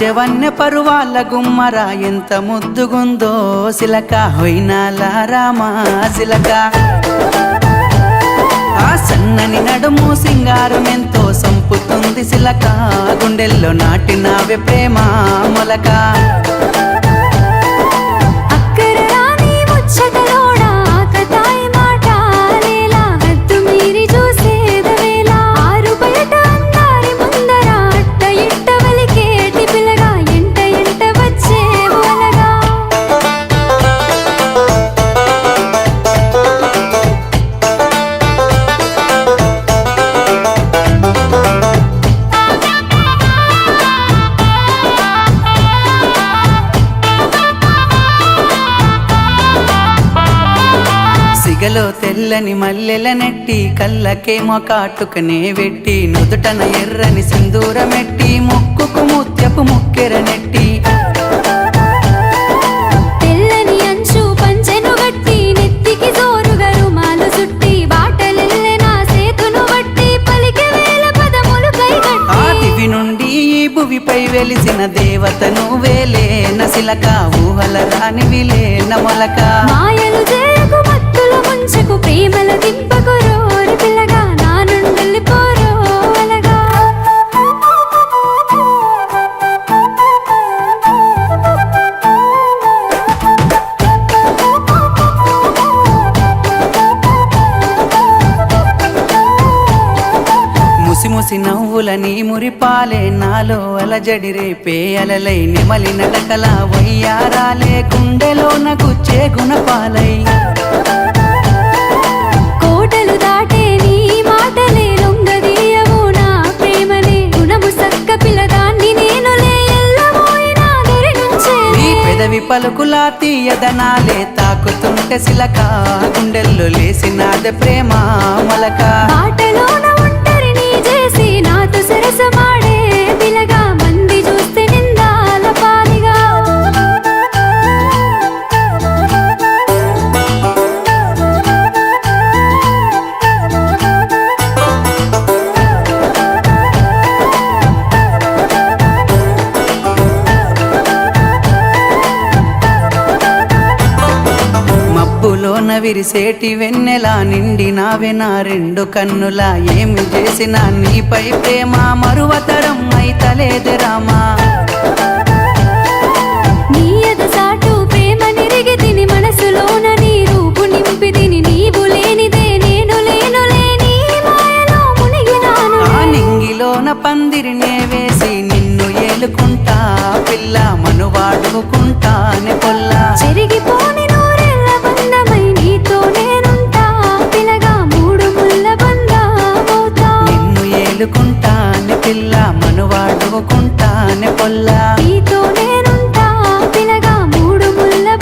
జవన్య పరువాల గుమ్మరా ఎంత ముద్దుగుందో సిలక హొయినాల రామా సిలక ఆ సన్నని నడుము సింగారం ఎంతో సంపుతుంది సిలక గుండెల్లో నాటినావే ప్రేమ మొలక సిగలో తెల్లని మల్లెల నెట్టి కళ్ళకేమో కాటుకనే వెట్టి నుదుటన ఎర్రని సింధూరమెట్టి ముక్కుకు ముత్యపు ముక్కెర నెట్టి తెల్లని అంచు పంచెను గట్టి నెత్తికి జోరుగా రుమాలు సుట్టి బాటలెల్లె నా సేతును బట్టి పలికే వేల పదములు కైగట్టి ఆ దివి నుండి ఈ భువిపై వెలిసిన దేవత నువ్వేలే నసిలక ఊహల రానివిలే నమొలక మాయలు చేయకు మత్తుల ముంచకు ప్రేమల దింపకు రోరి పిల్లగా నా నుండెళ్ళిపోరో అలగా ముసి నవ్వుల నీ మురిపాలే నాలో అలజడి రేపే అలలై నిమలి నడకల వయ్యారాలే గుండెలోన గుచ్చే గుణపాలై కోటలు దాటే నీ మాటలే లొంగదీయవు నా ప్రేమనే గుణము సక్క పిల్లదాన్ని నేనులే ఎల్లబోయినా దరి నుంచే నీ పెదవి పలుకులా తీయదనాలే తాకుతుంటే సిలక గుండెల్లో లేసినాదే ప్రేమ మొలక బాటలోన ఒంటరిని చేసి నాతో సరసమాడే పిల్లగా మంది చూస్తే నిందాల పాలిగా మబ్బులోన విరిసేటి వెన్నెలా నిండినావే నా రెండు కన్నులా ఏమి చేసినా నీపై ప్రేమ మరువతరం అయితలేదే రామా నీ ఎదసాటు ప్రేమ నిరిగి తిని మనసులోన నీ రూపు నింపి తిని నీవు లేనిదే నేను లేనులే నీ మాయలో మునిగినాను ఆ నింగిలోన పందిరినే వేసి నిన్ను ఏలుకుంటా పిల్ల మనువాడుకుంటానే పొల్లా చెరిగిపోని నూరెళ్ళ బంధమై నీతో నేనుంటా పిల్లగా మూడు ముళ్ళ బంధమవుతా నిన్ను ఏలుకుంటానే పిల్ల మనువాడుకుంటానే పొల్లా నీతో